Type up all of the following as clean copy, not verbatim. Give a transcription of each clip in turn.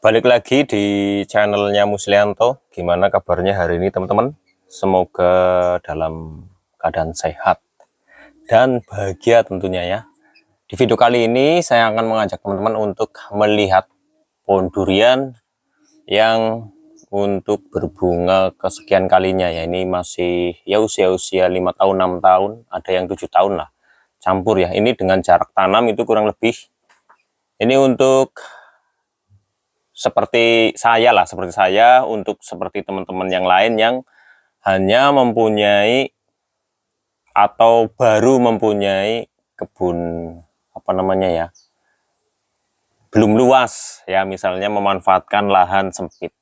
Balik lagi di channelnya Muslianto. Gimana kabarnya hari ini teman-teman? Semoga dalam keadaan sehat dan bahagia tentunya ya. Di video kali ini saya akan mengajak teman-teman untuk melihat pohon durian yang untuk berbunga kesekian kalinya ya. Ini masih ya usia-usia 5 tahun, 6 tahun, ada yang 7 tahun lah. Campur ya. Ini dengan jarak tanam itu kurang lebih. Ini untuk seperti saya untuk seperti teman-teman yang lain yang hanya mempunyai atau baru mempunyai kebun belum luas ya, misalnya memanfaatkan lahan sempit.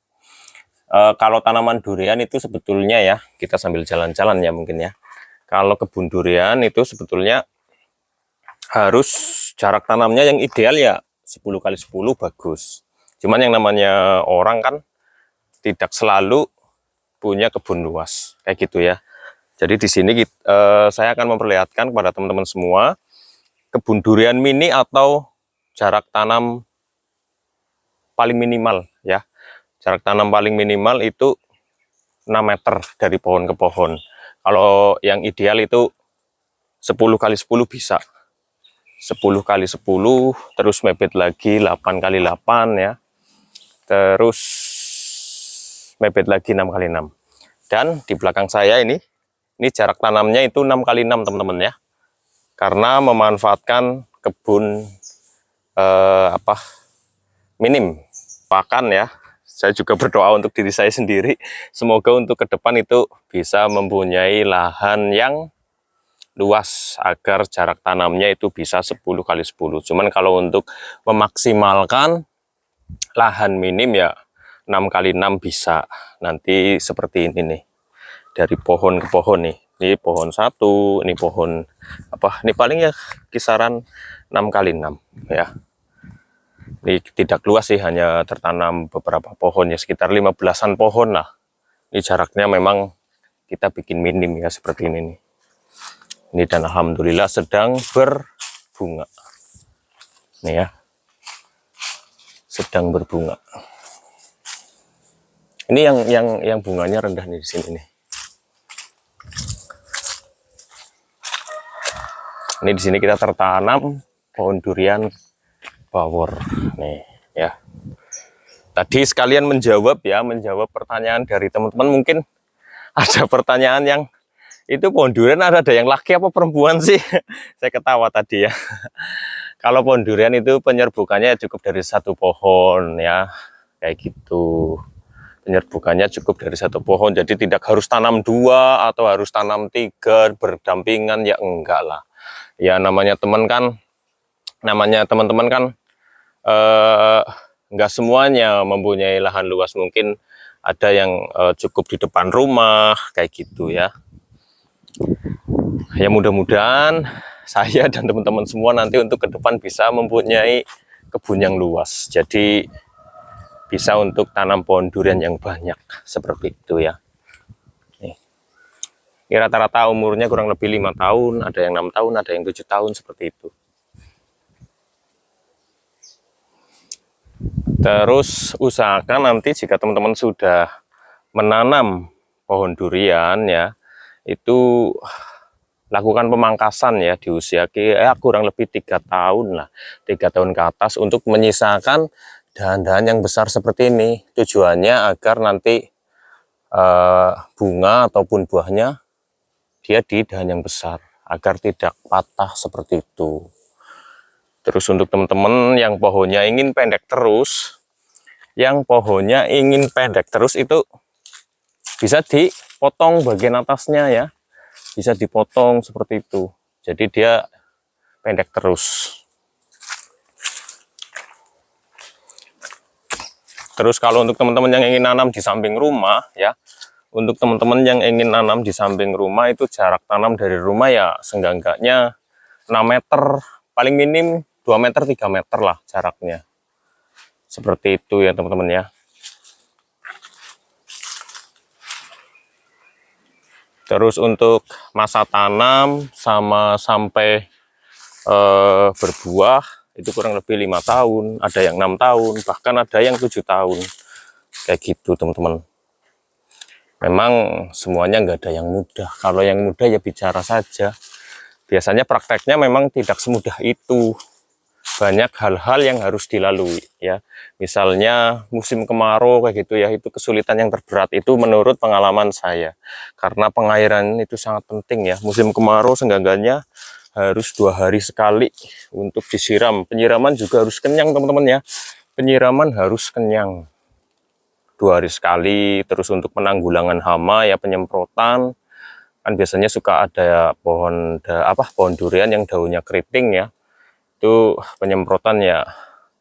Kalau tanaman durian itu sebetulnya ya, kita sambil jalan-jalan ya mungkin ya, kalau kebun durian itu sebetulnya harus jarak tanamnya yang ideal ya 10 kali 10 bagus. Cuman yang namanya orang kan tidak selalu punya kebun luas kayak gitu ya. Jadi di sini saya akan memperlihatkan kepada teman-teman semua kebun durian mini atau jarak tanam paling minimal ya. Jarak tanam paling minimal itu 6 meter dari pohon ke pohon. Kalau yang ideal itu 10 kali 10 bisa. 10 kali 10 terus mebet lagi 8 kali 8 ya. Terus mebet lagi 6 kali 6. Dan di belakang saya ini jarak tanamnya itu 6 kali 6 teman-teman ya. Karena memanfaatkan kebun minim pakan ya. Saya juga berdoa untuk diri saya sendiri. Semoga untuk ke depan itu bisa mempunyai lahan yang luas agar jarak tanamnya itu bisa 10 kali 10. Cuman kalau untuk memaksimalkan lahan minim ya 6 kali 6 bisa. Nanti seperti ini nih. Dari pohon ke pohon nih. Ini pohon satu, ini pohon ini paling ya kisaran 6 kali 6 ya. Ini tidak luas sih, hanya tertanam beberapa pohon ya, sekitar 15-an pohon lah. Ini jaraknya memang kita bikin minim ya, seperti ini nih. Ini dan alhamdulillah sedang berbunga. Nih ya. Sedang berbunga. Ini yang bunganya rendah nih di sini nih. Ini di sini kita tertanam pohon durian bawor nih ya. Tadi sekalian menjawab pertanyaan dari teman-teman. Mungkin ada pertanyaan yang itu pohon durian ada yang laki apa perempuan sih? Saya ketawa tadi ya. Kalau pohon durian itu penyerbukannya cukup dari satu pohon ya, kayak gitu. Penyerbukannya cukup dari satu pohon, jadi tidak harus tanam 2 atau harus tanam 3 berdampingan ya, enggak lah. Ya namanya teman-teman kan enggak semuanya mempunyai lahan luas, mungkin ada yang cukup di depan rumah kayak gitu ya. Ya mudah-mudahan saya dan teman-teman semua nanti untuk ke depan bisa mempunyai kebun yang luas, jadi bisa untuk tanam pohon durian yang banyak seperti itu ya. Ini rata-rata umurnya kurang lebih 5 tahun, ada yang 6 tahun, ada yang 7 tahun seperti itu. Terus usahakan nanti jika teman-teman sudah menanam pohon durian ya, itu lakukan pemangkasan ya di usia kurang lebih 3 tahun lah, 3 tahun ke atas, untuk menyisakan dahan-dahan yang besar seperti ini. Tujuannya agar nanti bunga ataupun buahnya dia di dahan yang besar agar tidak patah seperti itu. Terus untuk teman-teman yang pohonnya ingin pendek terus, itu bisa dipotong bagian atasnya ya, bisa dipotong seperti itu, jadi dia pendek terus. Terus kalau untuk teman-teman yang ingin nanam di samping rumah ya, untuk teman-teman yang ingin nanam di samping rumah itu jarak tanam dari rumah ya seenggak-enggaknya 6 meter, paling minim 2 meter 3 meter lah jaraknya. Seperti itu ya teman-teman ya. Terus untuk masa tanam sama sampai berbuah itu kurang lebih 5 tahun, ada yang 6 tahun, bahkan ada yang 7 tahun. Kayak gitu teman-teman. Memang semuanya nggak ada yang mudah. Kalau yang mudah ya bicara saja. Biasanya prakteknya memang tidak semudah itu. Banyak hal-hal yang harus dilalui ya. Misalnya musim kemarau kayak gitu ya, itu kesulitan yang terberat itu menurut pengalaman saya. Karena pengairan itu sangat penting ya. Musim kemarau seenggaknya harus 2 hari sekali untuk disiram. Penyiraman juga harus kenyang teman-teman ya. Penyiraman harus kenyang 2 hari sekali. Terus untuk penanggulangan hama ya penyemprotan. Kan biasanya suka ada pohon durian yang daunnya keriting ya. Itu penyemprotan ya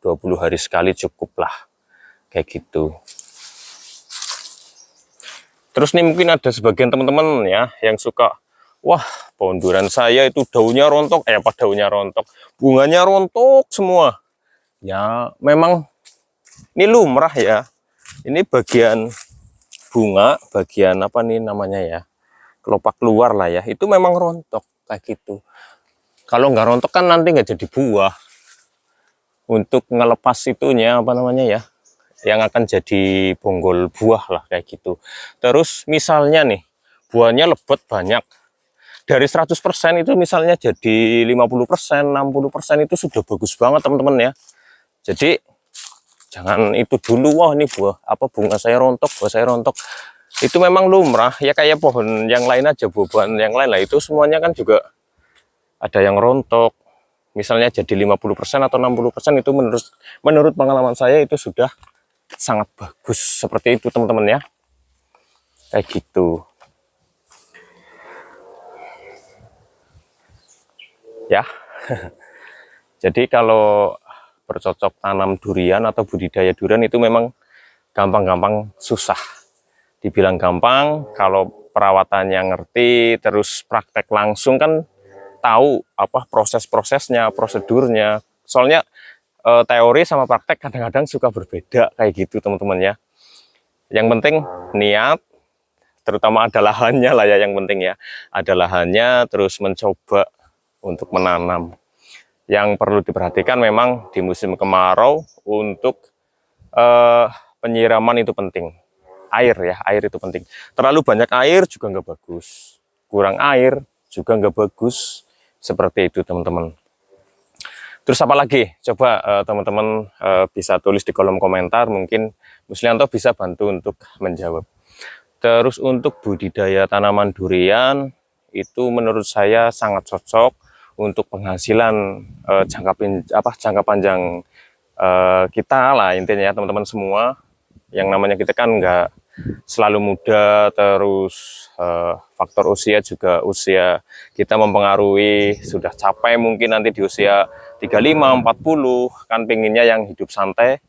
20 hari sekali cukup lah. Kayak gitu. Terus nih mungkin ada sebagian teman-teman ya yang suka, wah pohon durian saya itu daunnya rontok, daunnya rontok, bunganya rontok semua. Ya memang ini lumrah ya. Ini bagian bunga, bagian apa nih namanya ya, kelopak luar lah ya, itu memang rontok kayak gitu. Kalau nggak rontok kan nanti nggak jadi buah. Untuk ngelepas itunya apa namanya ya, yang akan jadi bonggol buah lah kayak gitu. Terus misalnya nih, buahnya lebat banyak. Dari 100% itu misalnya jadi 50%, 60% itu sudah bagus banget teman-teman ya. Jadi jangan itu dulu, wah ini bunga saya rontok, buah saya rontok. Itu memang lumrah ya, kayak pohon yang lain aja, buah-buahan yang lain lah itu semuanya kan juga ada yang rontok. Misalnya jadi 50% atau 60% itu menurut pengalaman saya itu sudah sangat bagus. Seperti itu teman-teman ya. Kayak gitu. Ya. Jadi kalau bercocok tanam durian atau budidaya durian itu memang gampang-gampang susah. Dibilang gampang, kalau perawatannya ngerti, terus praktek langsung kan tahu apa proses-prosesnya, prosedurnya. Soalnya teori sama praktek kadang-kadang suka berbeda kayak gitu teman-teman ya. Yang penting niat, terutama ada lahannya lah ya, yang penting ya. Ada lahannya, terus mencoba untuk menanam. Yang perlu diperhatikan memang di musim kemarau untuk penyiraman itu penting. Air ya, air itu penting. Terlalu banyak air juga nggak bagus. Kurang air juga nggak bagus. Seperti itu teman-teman. Terus apa lagi? Coba teman-teman bisa tulis di kolom komentar. Mungkin Muslianto bisa bantu untuk menjawab. Terus untuk budidaya tanaman durian itu menurut saya sangat cocok untuk penghasilan jangka panjang kita lah intinya ya teman-teman semua. Yang namanya kita kan nggak selalu muda, terus faktor usia juga, usia kita mempengaruhi. Sudah capai mungkin nanti di usia 35, 40 kan pengennya yang hidup santai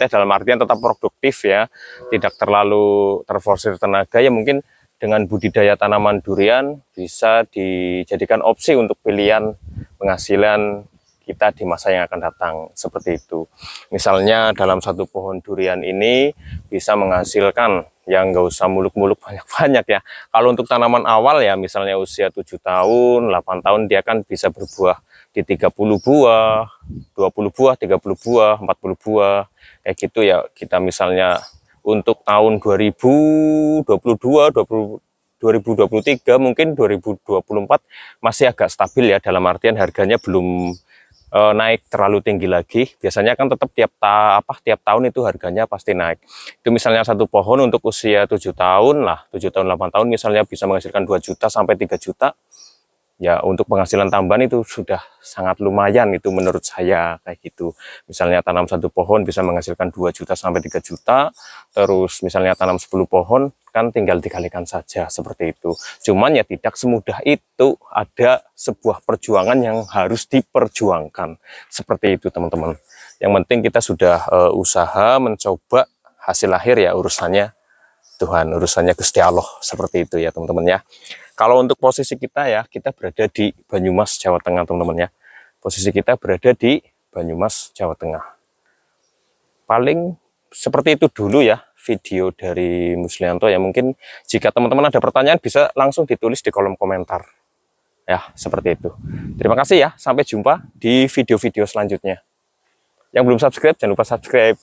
dalam artian tetap produktif ya, tidak terlalu terforsir tenaga ya. Mungkin dengan budidaya tanaman durian bisa dijadikan opsi untuk pilihan penghasilan kita di masa yang akan datang, seperti itu. Misalnya dalam satu pohon durian ini bisa menghasilkan yang nggak usah muluk-muluk banyak-banyak ya. Kalau untuk tanaman awal ya misalnya usia 7 tahun, 8 tahun dia kan bisa berbuah di 30 buah, 20 buah, 30 buah, 40 buah. Kayak gitu ya. Kita misalnya untuk tahun 2022, 2023 mungkin 2024 masih agak stabil ya, dalam artian harganya belum naik terlalu tinggi lagi. Biasanya kan tetap tiap tahun itu harganya pasti naik. Itu misalnya satu pohon untuk usia 7 tahun lah, 7 tahun 8 tahun misalnya bisa menghasilkan 2 juta sampai 3 juta. Ya untuk penghasilan tambahan itu sudah sangat lumayan itu menurut saya kayak gitu. Misalnya tanam satu pohon bisa menghasilkan 2 juta sampai 3 juta. Terus misalnya tanam 10 pohon kan tinggal dikalikan saja seperti itu. Cuman ya tidak semudah itu, ada sebuah perjuangan yang harus diperjuangkan. Seperti itu teman-teman. Yang penting kita sudah usaha mencoba, hasil akhir ya urusannya Tuhan, urusannya Gusti Allah, seperti itu ya teman-teman ya. Kalau untuk posisi kita ya, kita berada di Banyumas, Jawa Tengah teman-teman ya. Posisi kita berada di Banyumas, Jawa Tengah. Paling seperti itu dulu ya video dari Muslianto ya. Mungkin jika teman-teman ada pertanyaan bisa langsung ditulis di kolom komentar. Ya, seperti itu. Terima kasih ya, sampai jumpa di video-video selanjutnya. Yang belum subscribe jangan lupa subscribe.